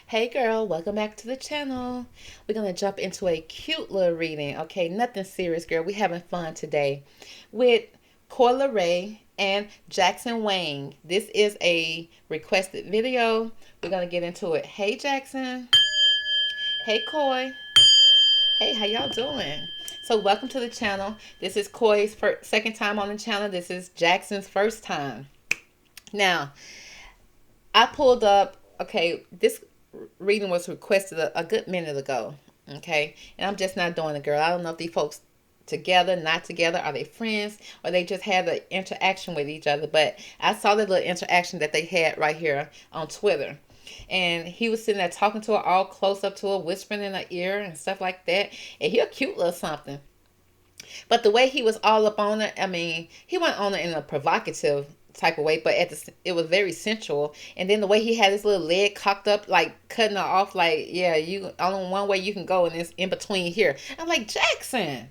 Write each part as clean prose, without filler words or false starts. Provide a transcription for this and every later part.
Hey girl, welcome back to the channel. We're gonna jump into a cute little reading. Okay, nothing serious, girl. We're having fun today with Coi Leray and Jackson Wang. This is a requested video. We're gonna get into it. Hey Jackson. Hey Coi. Hey, how y'all doing? So welcome to the channel. This is Coi's second time on the channel. This is Jackson's first time. Now, I pulled up, okay, this reading was requested a good minute ago, okay? And I'm just not doing it, girl. I don't know if these folks together, not together, are they friends, or they just had an interaction with each other. But I saw the little interaction that they had right here on Twitter. And he was sitting there talking to her all close up to her, whispering in her ear and stuff like that. And he a cute little something. But the way he was all up on it, I mean, he went on it in a provocative type of way, but it was very sensual. And then the way he had his little leg cocked up, like cutting her off, like, yeah, you only one way you can go, and it's in between here. I'm like, Jackson,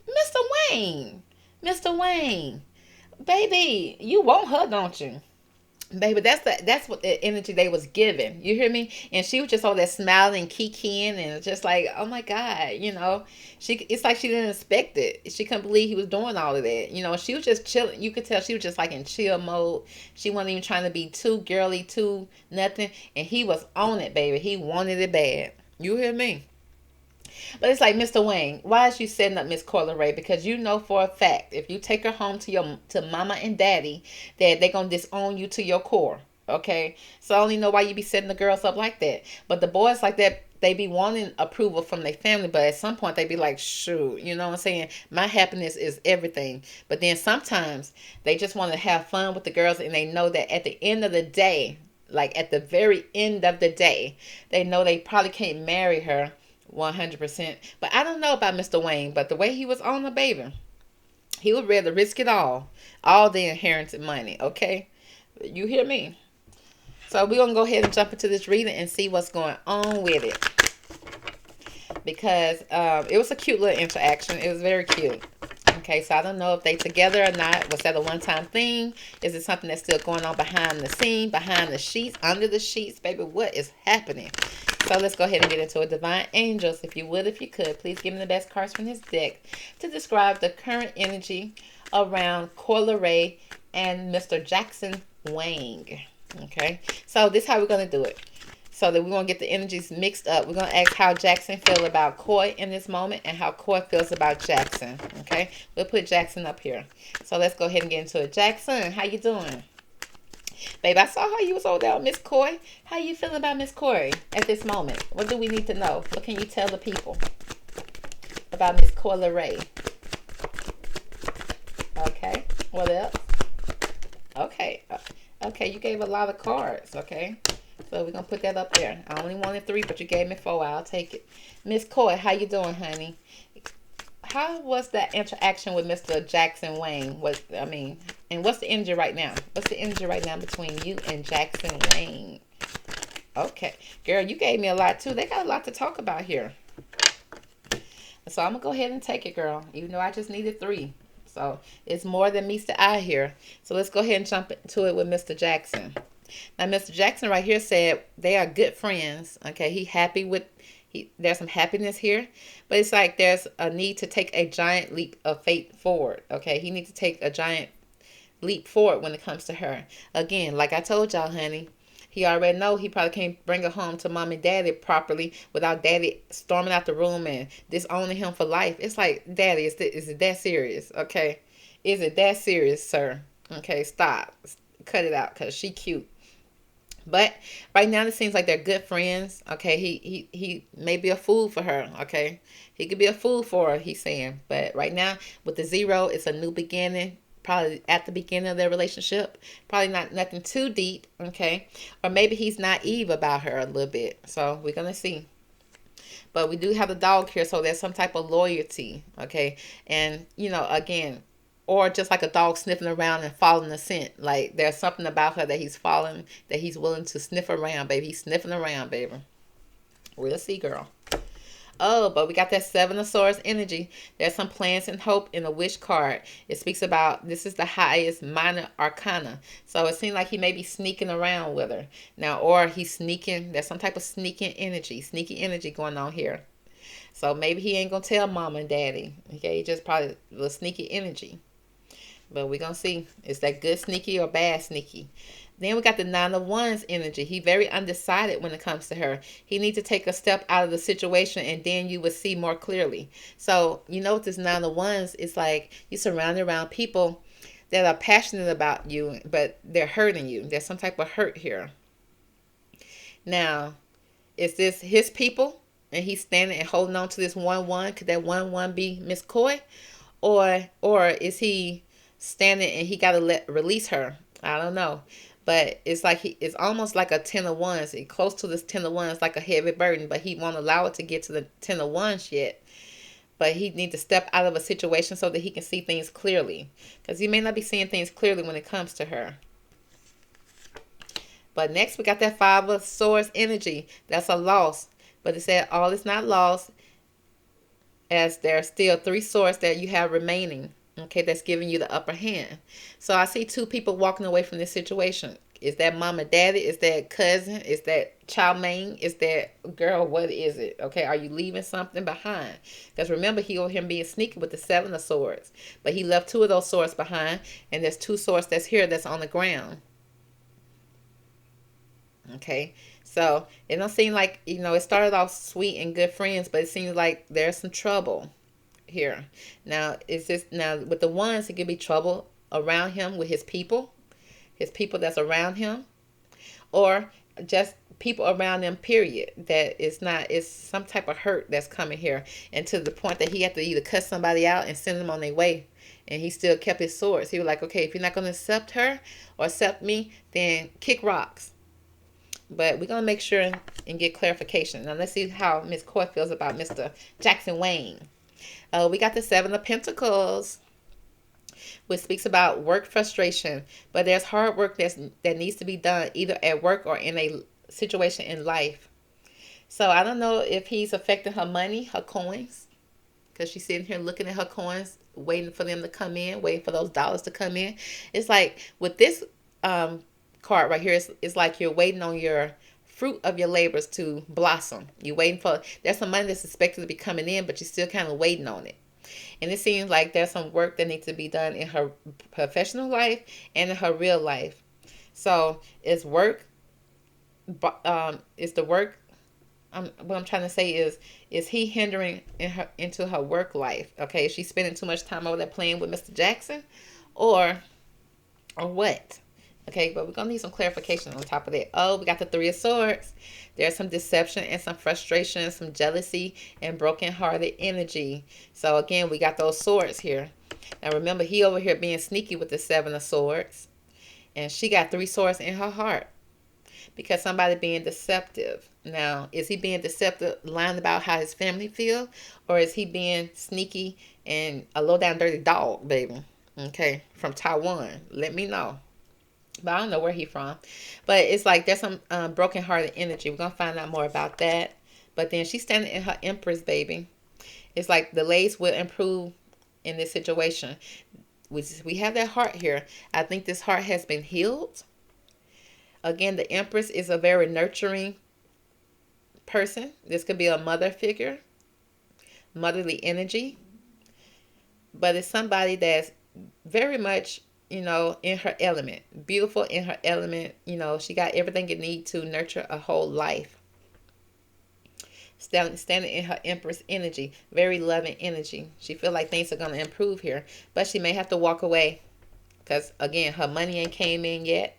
Mr. Wayne, Mr. Wayne, baby, you want her, don't you? Baby, that's what the energy they was giving. You hear me? And she was just all that smiling, kikiing, and just like, oh my God, it's like she didn't expect it. She couldn't believe he was doing all of that. She was just chilling. You could tell she was just like in chill mode. She wasn't even trying to be too girly, too nothing. And he was on it, baby. He wanted it bad. You hear me? But it's like, Mr. Wayne, why is you setting up Miss Coi Leray? Because you know for a fact, if you take her home to mama and daddy, that they're gonna disown you to your core. Okay, so I only know why you be setting the girls up like that. But the boys like that, they be wanting approval from their family, but at some point they be like, shoot, you know what I'm saying? My happiness is everything. But then sometimes they just want to have fun with the girls, and they know that at the end of the day, like at the very end of the day, they know they probably can't marry her 100%. But I don't know about Mr. Wayne, but the way he was on the baby, he would rather risk it all the inherited money, okay? You hear me? So we're going to go ahead and jump into this reading and see what's going on with it. Because it was a cute little interaction. It was very cute. Okay, so I don't know if they together or not. Was that a one-time thing? Is it something that's still going on behind the scene, behind the sheets, under the sheets? Baby, what is happening? So let's go ahead and get into it. Divine Angels, if you would, if you could, please give me the best cards from his deck to describe the current energy around Coi Leray and Mr. Jackson Wang. Okay, so this is how we're going to do it. So that we're going to get the energies mixed up. We're going to ask how Jackson feels about Coi in this moment and how Coi feels about Jackson. Okay, we'll put Jackson up here. So let's go ahead and get into it. Jackson, how you doing? Babe, I saw how you was over there with Miss Coi. How you feeling about Miss Coi at this moment? What do we need to know? What can you tell the people about Miss Coi Leray? Okay, what else? Okay, okay, you gave a lot of cards, okay? So we're going to put that up there. I only wanted 3, but you gave me 4. I'll take it. Miss Coi, how you doing, honey? How was that interaction with Mr. Jackson Wang? And what's the energy right now? What's the energy right now between you and Jackson Wang? Okay. Girl, you gave me a lot, too. They got a lot to talk about here. So I'm going to go ahead and take it, girl. Even though I just needed 3. So it's more than meets the eye here. So let's go ahead and jump into it with Mr. Jackson. Now, Mr. Jackson right here said they are good friends. Okay, there's some happiness here, but it's like there's a need to take a giant leap of faith forward. Okay, he needs to take a giant leap forward when it comes to her. Again, like I told y'all, honey, he already know he probably can't bring her home to mom and daddy properly without daddy storming out the room and disowning him for life. It's like, daddy, is it that serious? Okay, is it that serious, sir? Okay, stop. Cut it out, because she cute. But right now it seems like they're good friends. Okay, he may be a fool for her. Okay, he could be a fool for her, he's saying. But right now with the 0, it's a new beginning. Probably at the beginning of their relationship. Probably not nothing too deep. Okay, or maybe he's naive about her a little bit. So we're gonna see. But we do have the dog here, so there's some type of loyalty. Okay, and again, or just like a dog sniffing around and following the scent. Like there's something about her that he's following, that he's willing to sniff around, baby. He's sniffing around, baby. We'll see, girl. Oh, but we got that Seven of Swords energy. There's some plans and hope in the wish card. It speaks about this is the highest minor arcana. So it seems like he may be sneaking around with her. Now, or he's sneaking. There's some type of sneaky energy going on here. So maybe he ain't going to tell mom and daddy. Okay, he just probably a little sneaky energy. But we're going to see. Is that good sneaky or bad sneaky? Then we got the Nine of Wands energy. He very undecided when it comes to her. He needs to take a step out of the situation and then you will see more clearly. So, you know, with this Nine of Wands, it's like you're surrounded around people that are passionate about you, but they're hurting you. There's some type of hurt here. Now, is this his people? And he's standing and holding on to this 1-1. Could that 1-1 be Miss Coy? Or is he standing and he got to release her? I don't know. But it's like it's almost like a 10 of wands. It's close to this 10 of wands, like a heavy burden, but he won't allow it to get to the 10 of wands yet. But he needs to step out of a situation so that he can see things clearly. Because he may not be seeing things clearly when it comes to her. But next we got that Five of Swords energy. That's a loss. But it said all is not lost, as there are still 3 swords that you have remaining. Okay, that's giving you the upper hand. So I see 2 people walking away from this situation. Is that mama, daddy? Is that cousin? Is that child main? Is that girl? What is it? Okay, are you leaving something behind? Because remember, he owed him being sneaky with the 7 of swords. But he left 2 of those swords behind. And there's 2 swords that's here that's on the ground. Okay, so it don't seem like, you know, it started off sweet and good friends, but it seems like there's some trouble here. Now, is this now with the ones? It could be trouble around him with his people that's around him, or just people around them. Period. That is not. It's some type of hurt that's coming here, and to the point that he had to either cut somebody out and send them on their way. And he still kept his swords. He was like, okay, if you're not going to accept her or accept me, then kick rocks. But we're going to make sure and get clarification. Now, let's see how Miss Coy feels about Mr. Jackson Wang. We got the 7 of Pentacles, which speaks about work frustration. But there's hard work that needs to be done either at work or in a situation in life. So I don't know if he's affecting her money, her coins. Because she's sitting here looking at her coins, waiting for them to come in, waiting for those dollars to come in. It's like with this card right here, it's like you're waiting on your fruit of your labors to blossom. You're waiting for, there's some money that's expected to be coming in, but you're still kind of waiting on it. And it seems like there's some work that needs to be done in her professional life and in her real life. So it's work, it's the work. What I'm trying to say is he hindering into her work life? Okay, is she spending too much time over there playing with Mr. Jackson, or what? Okay, but we're going to need some clarification on top of that. Oh, we got the 3 of Swords. There's some deception and some frustration, some jealousy and broken-hearted energy. So, again, we got those swords here. Now, remember, he over here being sneaky with the 7 of Swords. And she got 3 swords in her heart because somebody being deceptive. Now, is he being deceptive, lying about how his family feel? Or is he being sneaky and a low-down dirty dog, baby? Okay, from Taiwan. Let me know. But I don't know where he from. But it's like there's some broken-hearted energy. We're going to find out more about that. But then she's standing in her Empress, baby. It's like delays will improve in this situation. We have that heart here. I think this heart has been healed. Again, the Empress is a very nurturing person. This could be a mother figure. Motherly energy. But it's somebody that's very much, you know, in her element. Beautiful in her element. You know, she got everything you need to nurture a whole life. Standing in her Empress energy. Very loving energy. She feel like things are going to improve here. But she may have to walk away. Because, again, her money ain't came in yet.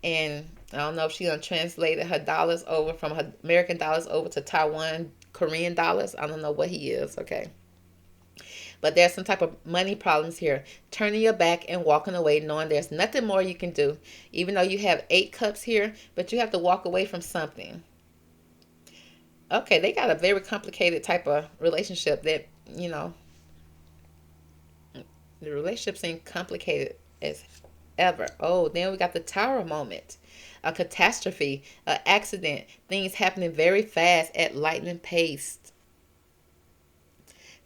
And I don't know if she done translated her dollars over from her American dollars over to Taiwan, Korean dollars. I don't know what he is, okay? But there's some type of money problems here. Turning your back and walking away knowing there's nothing more you can do. Even though you have 8 cups here, but you have to walk away from something. Okay, they got a very complicated type of relationship that, you know, the relationship seems complicated as ever. Oh, then we got the Tower moment. A catastrophe, an accident, things happening very fast at lightning pace.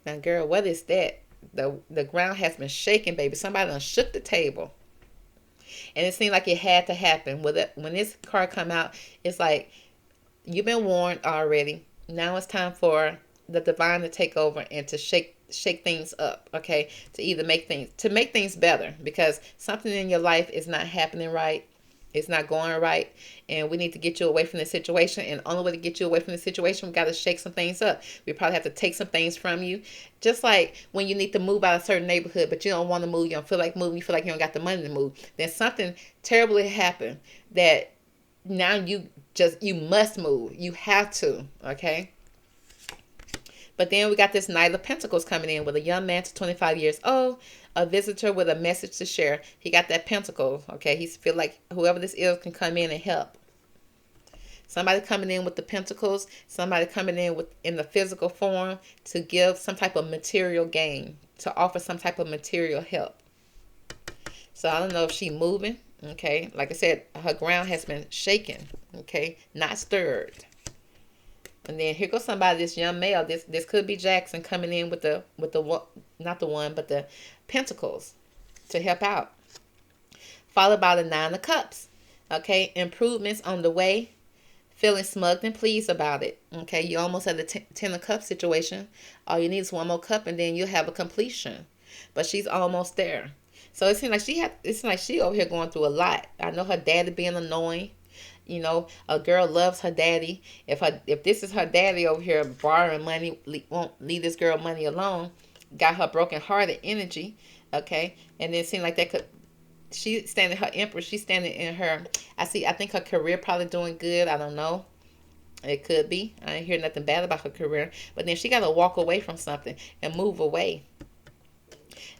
Now, girl, what is that? The ground has been shaking, baby. Somebody done shook the table. And it seemed like it had to happen. When this card come out, it's like you've been warned already. Now it's time for the divine to take over and to shake things up, okay? To either make things better, because something in your life is not happening right. It's not going right, and we need to get you away from the situation. And the only way to get you away from the situation, we got to shake some things up. We probably have to take some things from you. Just like when you need to move out of a certain neighborhood, but you don't want to move, you don't feel like moving, you feel like you don't got the money to move. Then something terribly happened that now you must move. You have to, okay? But then we got this Knight of Pentacles coming in with a young man to 25 years old, a visitor with a message to share. He got that Pentacle, okay? He feel like whoever this is can come in and help. Somebody coming in with the Pentacles, somebody coming in the physical form to give some type of material gain, to offer some type of material help. So I don't know if she's moving, okay? Like I said, her ground has been shaken, okay? Not stirred. And then here goes somebody, this young male. This could be Jackson coming in with the not the one, but the Pentacles to help out. Followed by the Nine of Cups. Okay, improvements on the way. Feeling smugged and pleased about it. Okay, you almost had the Ten of Cups situation. All you need is one more cup, and then you'll have a completion. But she's almost there. So it seems like she over here going through a lot. I know her daddy being annoying. You know, a girl loves her daddy. If this is her daddy over here borrowing money, won't leave this girl money alone. Got her broken hearted energy, okay? And then it seemed like that could. She standing her empress. She's standing in her. I think her career probably doing good. I don't know. It could be. I didn't hear nothing bad about her career. But then she got to walk away from something and move away.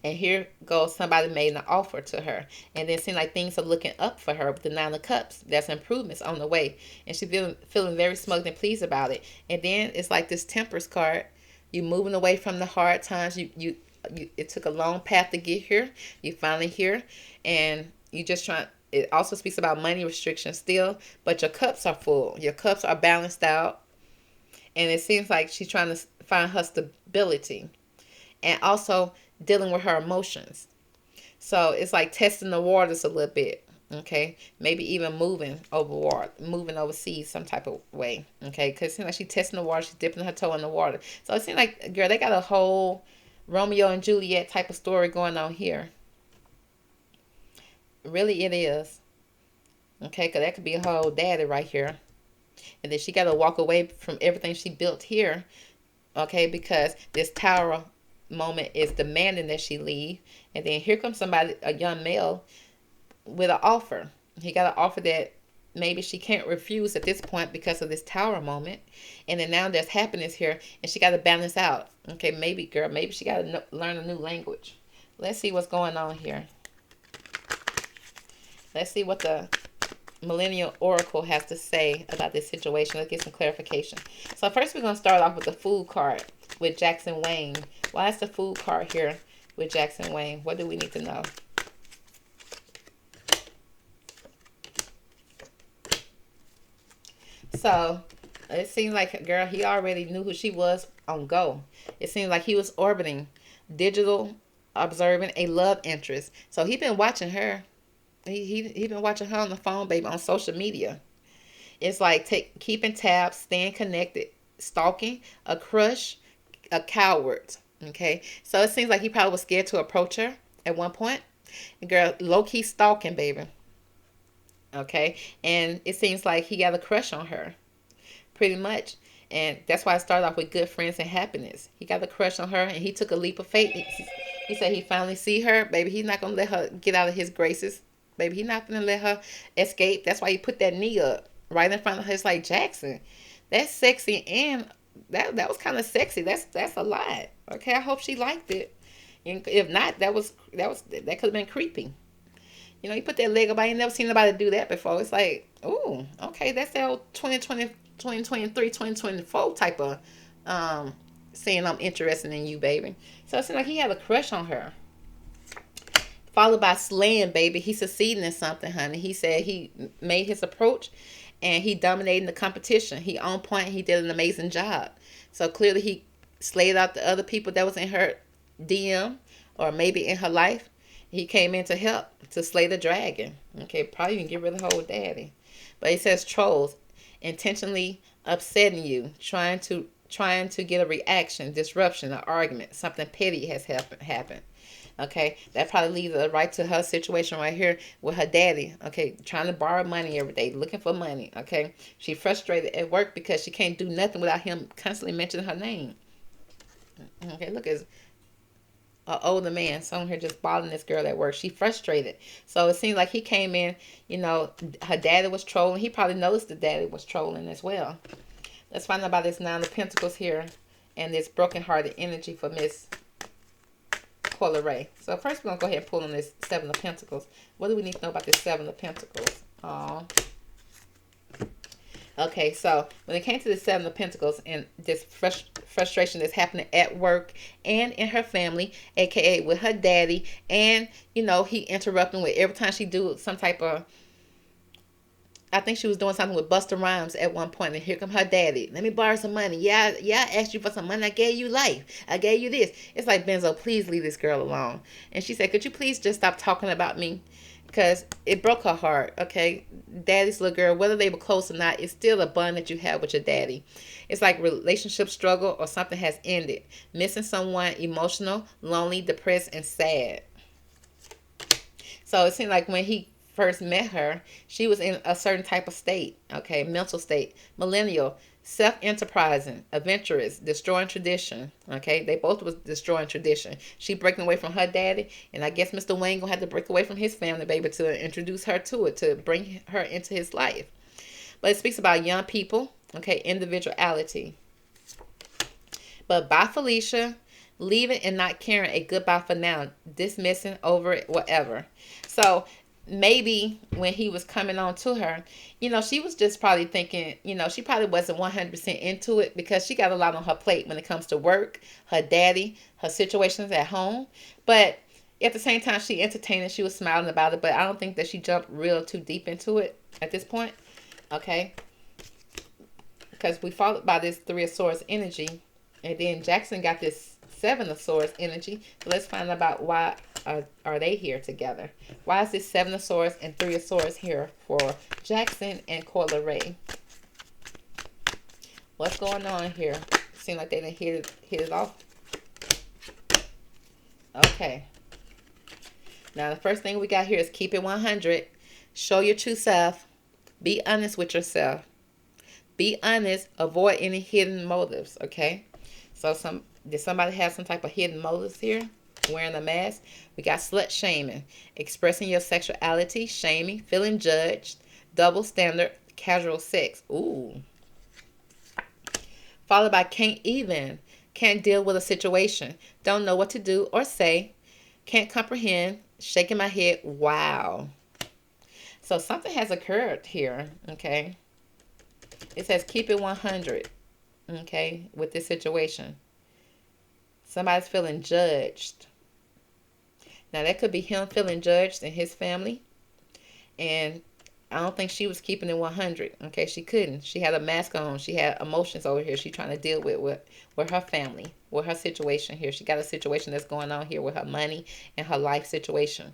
And here goes somebody made an offer to her. And then it seems like things are looking up for her with the Nine of Cups. There's improvements on the way. And she's feeling very smug and pleased about it. And then it's like this Temperance card. You moving away from the hard times. It took a long path to get here. You finally here. And you just trying. It also speaks about money restrictions still. But your cups are full. Your cups are balanced out. And it seems like she's trying to find her stability. And also dealing with her emotions. So it's like testing the waters a little bit. Okay, maybe even moving overseas some type of way. Okay, because it seems like she's testing the water, she's dipping her toe in the water. So it seems like, girl, they got a whole Romeo and Juliet type of story going on here. Really, it is. Okay, because that could be a whole daddy right here. And then she got to walk away from everything she built here. Okay, because this Tower moment is demanding that she leave. And then here comes somebody, a young male, with an offer. He got an offer that maybe she can't refuse at this point because of this Tower moment. And then now there's happiness here, and she got to balance out. Okay, maybe she got to learn a new language. Let's see what's going on here. Let's see what the Millennial Oracle has to say about this situation. Let's get some clarification. So first we're going to start off with the Fool card with Jackson Wang. Why is the Fool card here with Jackson Wang? What do we need to know? So it seems like, girl, he already knew who she was on go. It seems like he was orbiting digital, observing a love interest. So he been watching her. He been watching her on the phone, baby, on social media. It's like keeping tabs, staying connected, stalking, a crush, a coward. Okay, so it seems like he probably was scared to approach her at one point. And girl, low key stalking, baby. Okay, and it seems like he got a crush on her, pretty much. And that's why I started off with good friends and happiness. He got a crush on her, and he took a leap of faith. He said he finally see her, baby. He's not gonna let her get out of his graces. Baby, he's not gonna let her escape. That's why he put that knee up right in front of her. It's like, Jackson, that's sexy, and that was kind of sexy. That's a lot. Okay, I hope she liked it. And if not, that could have been creepy. You know, you put that leg up. I ain't never seen nobody do that before. It's like, ooh, okay, that's that old 2020, 2023, 2024 type of saying I'm interested in you, baby. So it seemed like he had a crush on her. Followed by slaying, baby. He succeeding in something, honey. He said he made his approach and he dominated the competition. He on point. He did an amazing job. So clearly slayed out the other people that was in her DM or maybe in her life. He came in to help to slay the dragon. Okay, probably even get rid of her old daddy. But he says trolls intentionally upsetting you, trying to get a reaction, disruption, an argument, something petty has happened. Okay, that probably leads right to her situation right here with her daddy. Okay, trying to borrow money every day, looking for money. Okay, she frustrated at work because she can't do nothing without him constantly mentioning her name. Okay, look, it's an older man, someone here just bothering this girl at work. She frustrated. So it seems like he came in, her daddy was trolling. He probably noticed the daddy was trolling as well. Let's find out about this Nine of Pentacles here and this broken-hearted energy for Miss Coi Leray. So first we're going to go ahead and pull on this Seven of Pentacles. What do we need to know about this Seven of Pentacles? Okay, so when it came to the Seven of Pentacles and this frustration that's happening at work and in her family, aka with her daddy, and he interrupting with every time she do some type of, I think she was doing something with Busta Rhymes at one point, and here come her daddy. Let me borrow some money. Yeah, I asked you for some money. I gave you life. I gave you this. It's like, Benzo, please leave this girl alone. And she said, could you please just stop talking about me? Because it broke her heart, okay? Daddy's little girl, whether they were close or not, it's still a bond that you have with your daddy. It's like relationship struggle or something has ended. Missing someone, emotional, lonely, depressed, and sad. So it seemed like when he first met her, she was in a certain type of state, okay? Mental state. Millennial, self-enterprising, adventurous, destroying tradition, okay? They both was destroying tradition. She breaking away from her daddy, and I guess Mr. Wang gonna have to break away from his family, baby, to introduce her to it, to bring her into his life. But it speaks about young people, okay? Individuality. But bye, Felicia. Leaving and not caring, a goodbye for now. Dismissing, over it, whatever. So maybe when he was coming on to her, she was just probably thinking, she probably wasn't 100% into it because she got a lot on her plate when it comes to work, her daddy, her situations at home. But at the same time, she entertained and she was smiling about it. But I don't think that she jumped real too deep into it at this point. Okay. Because we followed by this Three of Swords energy. And then Jackson got this Seven of Swords energy. So let's find out about why are they here together. Why is this Seven of Swords and Three of Swords here for Jackson and Coi Leray? What's going on here? Seems like they didn't hit it off. Okay. Now the first thing we got here is keep it 100. Show your true self. Be honest with yourself. Be honest. Avoid any hidden motives. Okay. So did somebody have some type of hidden motives here? Wearing a mask. We got slut shaming, expressing your sexuality, shaming, feeling judged, double standard, casual sex. Ooh. Followed by can't deal with a situation, don't know what to do or say, can't comprehend, shaking my head. Wow. So something has occurred here. Okay. It says keep it 100. Okay, with this situation. Somebody's feeling judged. Now, that could be him feeling judged in his family. And I don't think she was keeping it 100. Okay, she couldn't. She had a mask on. She had emotions over here. She's trying to deal with her family, with her situation here. She got a situation that's going on here with her money and her life situation.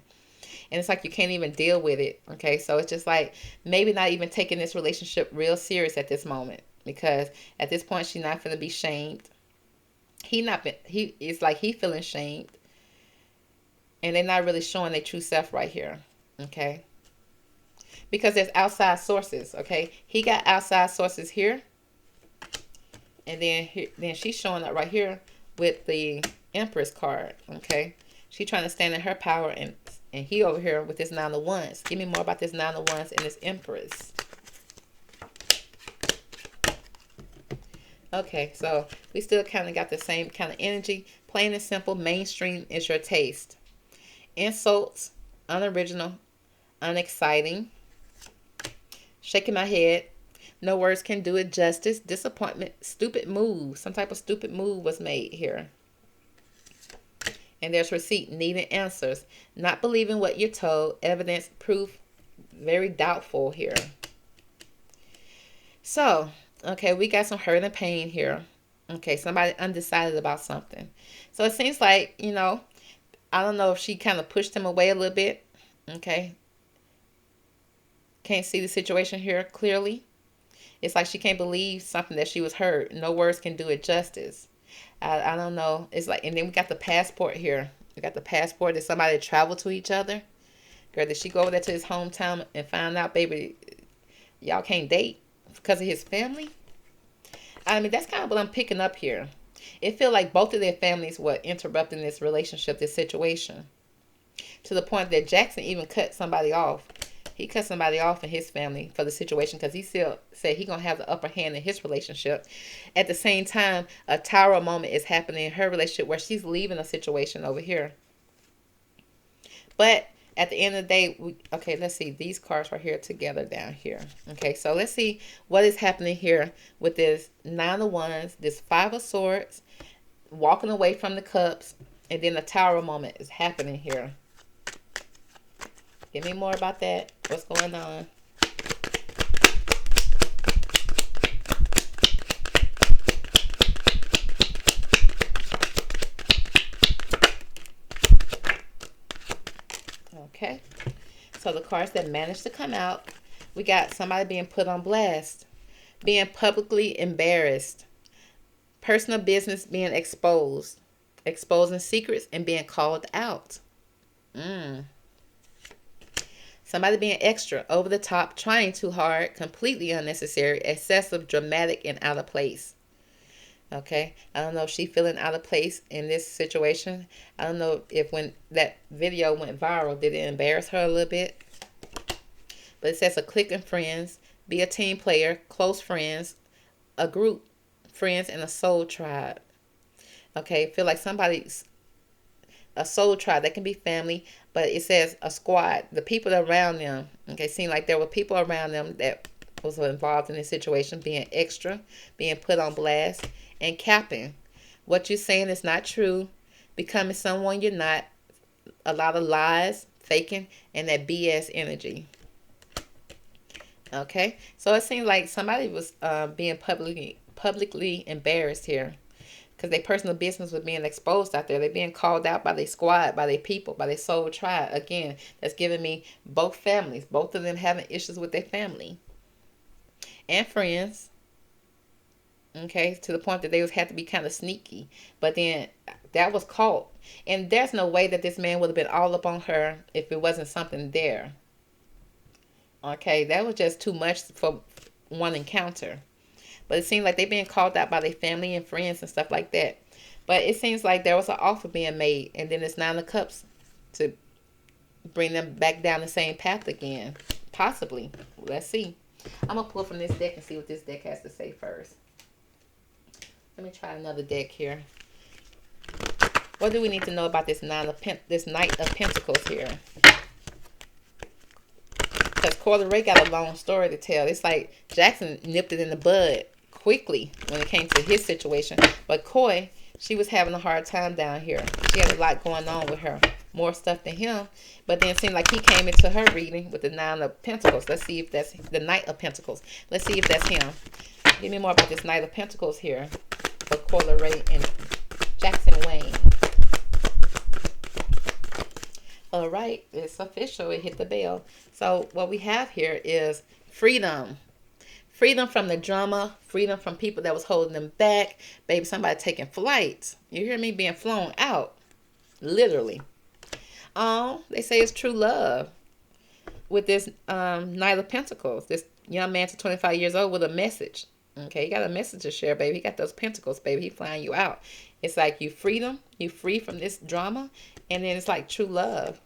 And it's like you can't even deal with it. Okay, so it's just like maybe not even taking this relationship real serious at this moment. Because at this point, she's not going to be shamed. It's like he feeling shamed. And they're not really showing their true self right here. Okay. Because there's outside sources. Okay. He got outside sources here. And then she's showing up right here with the Empress card. Okay. She's trying to stand in her power. And he over here with this Nine of Wands. Give me more about this Nine of Wands and this Empress. Okay, so we still kind of got the same kind of energy. Plain and simple, mainstream is your taste. Insults, unoriginal, unexciting. Shaking my head. No words can do it justice. Disappointment, stupid move. Some type of stupid move was made here. And there's receipt, needing answers. Not believing what you're told. Evidence, proof, very doubtful here. So, okay, we got some hurt and pain here. Okay, somebody undecided about something. So it seems like, I don't know if she kind of pushed him away a little bit. Okay. Can't see the situation here clearly. It's like she can't believe something that she was hurt. No words can do it justice. I don't know. It's like, and then we got the passport here. We got the passport. Did somebody travel to each other? Girl, did she go over there to his hometown and find out, baby, y'all can't date because of his family? I mean, that's kind of what I'm picking up here. It feel like both of their families were interrupting this relationship, this situation, to the point that Jackson even cut somebody off. He cut somebody off in his family for the situation because he still said he gonna have the upper hand in his relationship. At the same time, a tower moment is happening in her relationship where she's leaving a situation over here. But at the end of the day, okay, let's see. These cards are here together down here. Okay, so let's see what is happening here with this Nine of Wands, this Five of Swords, walking away from the Cups, and then the Tower moment is happening here. Give me more about that. What's going on? Okay. So the cards that managed to come out, we got somebody being put on blast, being publicly embarrassed, personal business being exposed, exposing secrets and being called out. Somebody being extra, over the top, trying too hard, completely unnecessary, excessive, dramatic, and out of place. Okay, I don't know if she's feeling out of place in this situation. I don't know if when that video went viral, did it embarrass her a little bit? But it says a clique of friends, be a team player, close friends, a group, friends, and a soul tribe. Okay, feel like somebody's a soul tribe. That can be family, but it says a squad. The people around them, okay, seem like there were people around them that was involved in this situation, being extra, being put on blast, and capping. What you're saying is not true, becoming someone you're not, a lot of lies, faking, and that BS energy. Okay, so it seems like somebody was being publicly embarrassed here because their personal business was being exposed out there. They're being called out by their squad, by their people, by their soul tribe. Again, that's giving me both families, both of them having issues with their family and friends. Okay, to the point that they had to be kind of sneaky. But then that was caught. And there's no way that this man would have been all up on her if it wasn't something there. Okay, that was just too much for one encounter. But it seems like they're being called out by their family and friends and stuff like that. But it seems like there was an offer being made, and then it's Nine of Cups to bring them back down the same path again. Possibly. Let's see. I'm going to pull from this deck and see what this deck has to say first. Let me try another deck here. What do we need to know about this Knight of Pentacles here? Because Coi Leray got a long story to tell. It's like Jackson nipped it in the bud quickly when it came to his situation. But Coi, she was having a hard time down here. She had a lot going on with her. More stuff than him. But then it seemed like he came into her reading with the Nine of Pentacles. Let's see if that's the Knight of Pentacles. Let's see if that's him. Give me more about this Knight of Pentacles here for Coi Leray and Jackson Wang. All right, it's official. It hit the bell. So what we have here is freedom. Freedom from the drama. Freedom from people that was holding them back. Baby, somebody taking flights. You hear me? Being flown out. Literally. They say it's true love with this Knight of Pentacles. This young man to 25 years old with a message. Okay, he got a message to share, baby. He got those pentacles, baby. He flying you out. It's like you freedom. You free from this drama. And then it's like true love.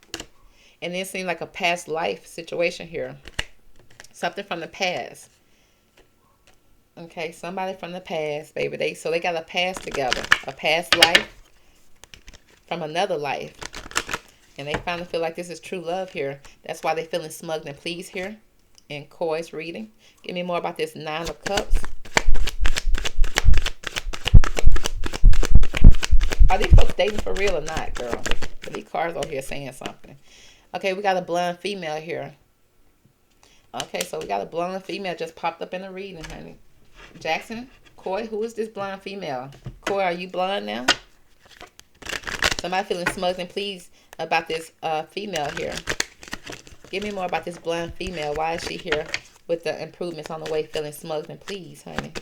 And then it seems like a past life situation here. Something from the past. Okay, somebody from the past, baby. So they got a past together. A past life from another life. And they finally feel like this is true love here. That's why they're feeling smug and pleased here in Coi's reading. Give me more about this Nine of Cups. Are these folks dating for real or not, girl? But these cards over here saying something. Okay, we got a blonde female here. Okay, so we got a blonde female just popped up in the reading, honey. Jackson, Coy, who is this blonde female? Coy, are you blonde now? Somebody feeling smug and pleased about this female here. Give me more about this blonde female. Why is she here with the improvements on the way, feeling smug and pleased, honey?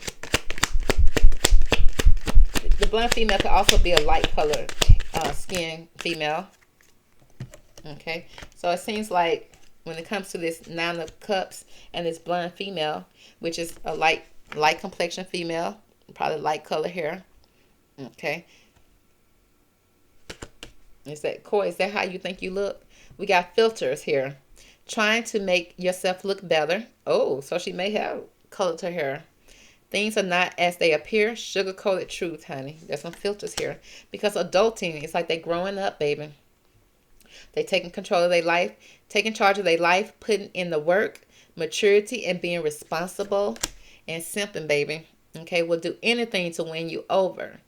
The blonde female could also be a light colored skin female. Okay, so it seems like when it comes to this Nine of Cups and this blonde female, which is a light complexion female, probably light color hair. Okay, is that Coy? Is that how you think you look? We got filters here, trying to make yourself look better. Oh, so she may have colored her hair. Things are not as they appear. Sugar-coated truth, honey. There's some filters here. Because adulting, it's like they growing up, baby. They taking control of their life, taking charge of their life, putting in the work, maturity, and being responsible and simping, baby. Okay, will do anything to win you over.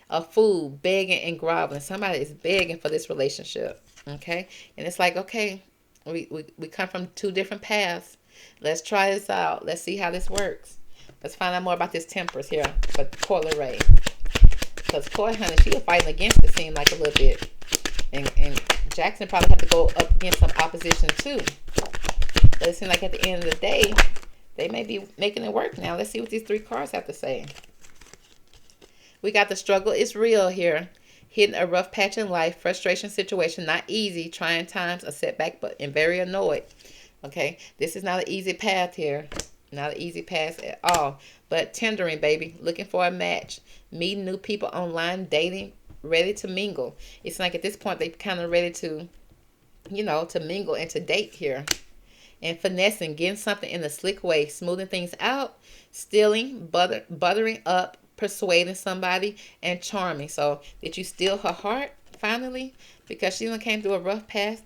A fool, begging and groveling. Somebody is begging for this relationship. Okay, and it's like, okay, we come from two different paths. Let's try this out. Let's see how this works. Let's find out more about this tempers here for Coi Leray. Because Coi, honey, she was fighting against it, seemed like a little bit. And Jackson probably have to go up against some opposition too. But it seems like at the end of the day, they may be making it work now. Let's see what these three cards have to say. We got the struggle is real here. Hitting a rough patch in life, frustration situation, not easy, trying times, a setback, but and very annoyed. Okay, this is not an easy path here. Not an easy path at all. But tendering, baby. Looking for a match. Meeting new people online, dating, ready to mingle. It's like at this point they kind of ready to, to mingle and to date here. And finessing, getting something in a slick way, smoothing things out, stealing, buttering up, persuading somebody, and charming. So did you steal her heart finally? Because she came through a rough path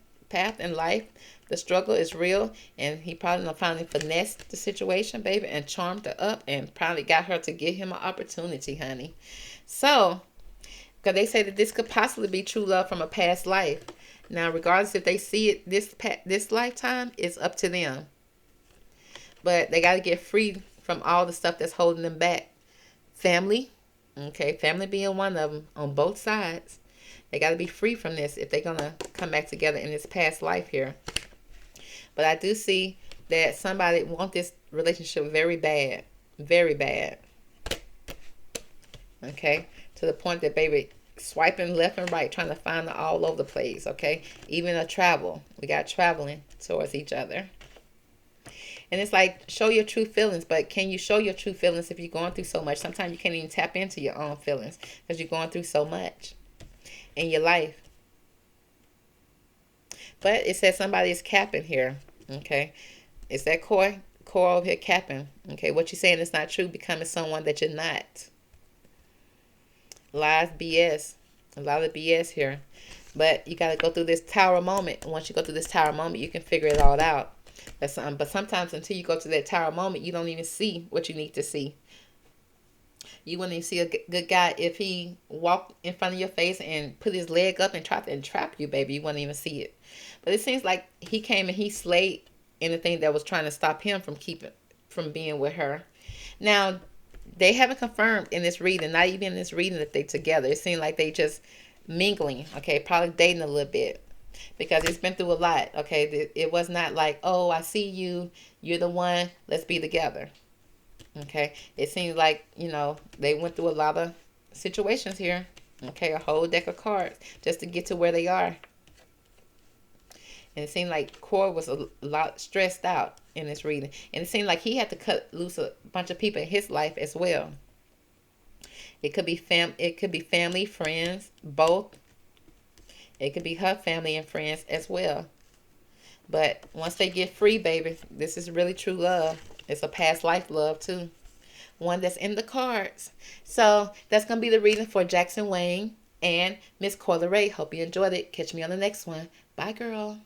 in life. The struggle is real, and he probably finally finessed the situation, baby, and charmed her up, and probably got her to give him an opportunity, honey. So, because they say that this could possibly be true love from a past life. Now, regardless if they see it this lifetime, it's up to them. But they got to get free from all the stuff that's holding them back. Family, okay, family being one of them on both sides. They got to be free from this if they're going to come back together in this past life here. But I do see that somebody wants this relationship very bad. Very bad. Okay? To the point that, baby, swiping left and right, trying to find it all over the place. Okay? Even a travel. We got traveling towards each other. And it's like, show your true feelings. But can you show your true feelings if you're going through so much? Sometimes you can't even tap into your own feelings because you're going through so much in your life. But it says somebody is capping here. Okay. Is that Coi? Coi over here capping. Okay. What you're saying is not true. Becoming someone that you're not. Lies, BS. A lot of BS here. But you got to go through this tower moment. And once you go through this tower moment, you can figure it all out. But sometimes until you go to that tower moment, you don't even see what you need to see. You wouldn't even see a good guy if he walked in front of your face and put his leg up and tried to entrap you, baby. You wouldn't even see it. But it seems like he came and he slayed anything that was trying to stop him from being with her. Now, they haven't confirmed in this reading, not even in this reading, that they together. It seemed like they just mingling, okay, probably dating a little bit. Because it's been through a lot, okay? It was not like, oh, I see you, you're the one, let's be together. Okay? It seems like, they went through a lot of situations here. Okay? A whole deck of cards just to get to where they are. And it seemed like Coi was a lot stressed out in this reading. And it seemed like he had to cut loose a bunch of people in his life as well. It could be family, friends, both. It could be her family and friends as well. But once they get free, baby, this is really true love. It's a past life love, too. One that's in the cards. So that's going to be the reading for Jackson Wang and Miss Coi Leray. Hope you enjoyed it. Catch me on the next one. Bye, girl.